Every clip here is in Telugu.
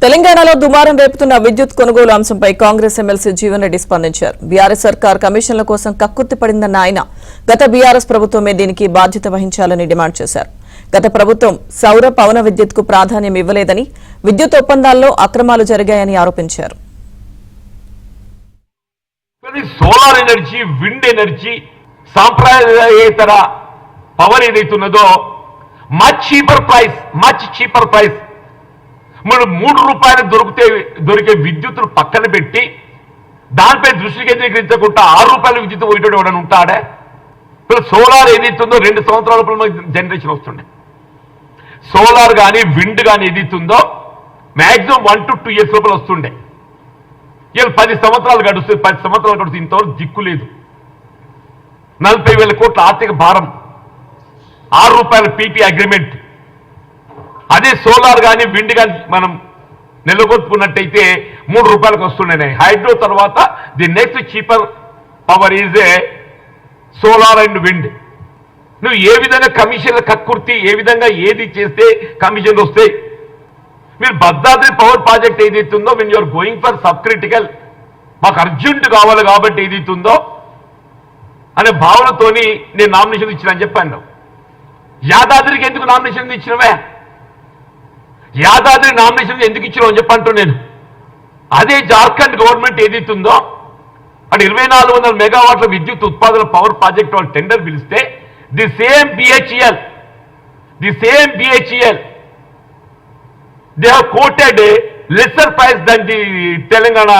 తెలంగాణలో దుమారం రేపుతున్న విద్యుత్ కొనుగోలు అంశంపై కాంగ్రెస్ ఎమ్మెల్సీ జీవన్ రెడ్డి స్పందించారు. బీఆర్ఎస్ సర్కార్ కమిషన్ల కోసం కక్కుర్తి పడిందన్న ఆయన గత బీఆర్ఎస్ ప్రభుత్వమే దీనికి బాధ్యత వహించాలని డిమాండ్ చేశారు. గత ప్రభుత్వం సౌర పవన విద్యుత్కు ప్రాధాన్యం ఇవ్వలేదని, విద్యుత్ ఒప్పందాల్లో అక్రమాలు జరిగాయని ఆరోపించారు. సోలార్ ఎనర్జీ, విండ్ ఎనర్జీ, సాంప్రదాయేతర పవర్ ఏదైతున్నదో మచ్ చీపర్ ప్రైస్ మనం ₹3 దొరికే విద్యుత్తును పక్కన పెట్టి దానిపై దృష్టి కేంద్రీకరించకుండా ₹6 విద్యుత్ పోయేటోడు ఎవడని ఉంటాడే. ఇప్పుడు సోలార్ ఏదైతుందో 2 సంవత్సరాల లోపల జనరేషన్ వస్తుండే. సోలార్ కానీ విండ్ కానీ ఏదైతుందో మ్యాక్సిమం 1 to 2 years లోపల వస్తుండే. ఇలా 10 సంవత్సరాలు గడుస్తుంది. 10 సంవత్సరాలు గడుస్తుంది. ఇంతవరకు దిక్కు లేదు. 40,000 కోట్ల ఆర్థిక భారం, ₹6 పీపీ అగ్రిమెంట్. అదే సోలార్ కానీ విండ్ కానీ మనం నెలకొల్పుకున్నట్టయితే ₹3 వస్తున్నాయి. హైడ్రో తర్వాత the next cheaper power is a solar and wind. నువ్వు ఏ విధంగా కమిషన్ల కక్కుర్తి, ఏ విధంగా ఏది చేస్తే కమిషన్లు వస్తాయి? మీరు భద్రాద్రి పవర్ ప్రాజెక్ట్ ఏదైతుందో when you're going for subcritical, మాకు అర్జెంట్ కావాలి కాబట్టి ఏదైతుందో అనే భావనతోని నేను నామినేషన్ ఇచ్చినా చెప్పాను. యాదాద్రికి ఎందుకు నామినేషన్ ఇచ్చినవే? యాదాద్రి నామినేషన్ ఎందుకు ఇచ్చినావు అని చెప్పంటూ నేను. అదే జార్ఖండ్ గవర్నమెంట్ ఏదైతుందో అటు 2400 మెగావాట్ల విద్యుత్ ఉత్పాదన పవర్ ప్రాజెక్ట్ వాళ్ళు టెండర్ పిలిస్తే the same BHEL they have quoted lesser price than the Telangana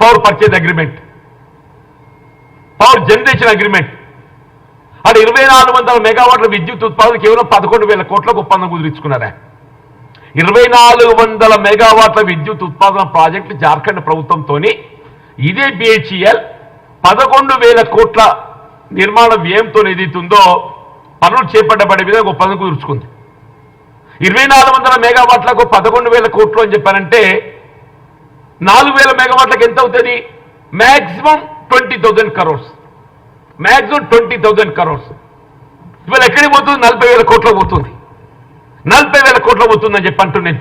power purchase agreement, power generation agreement. అటు 2400 మెగావాట్ల విద్యుత్ ఉత్పాదన కేవలం 11,000 కోట్లకు ఒప్పందం కుదిరించుకున్నారా? 2400 మెగావాట్ల విద్యుత్ ఉత్పాదన ప్రాజెక్టు జార్ఖండ్ ప్రభుత్వంతో ఇదే బిహెచ్ఈఎల్ 11,000 కోట్ల నిర్మాణ వ్యయంతో ఏదైతుందో పనులు చేపట్టబడే విధంగా ఒప్పందం కుదుర్చుకుంది. 2400 మెగావాట్లకు 11,000 కోట్లు అని చెప్పారంటే 4,000 మెగావాట్లకు ఎంత అవుతుంది? Maximum 20,000 crores. Maximum 20,000 crores. ఇవాళ ఎక్కడికి పోతుంది? 40,000 కోట్లకు పోతుంది. 40,000 కోట్లు పోతుందని చెప్పి అంటూ నేను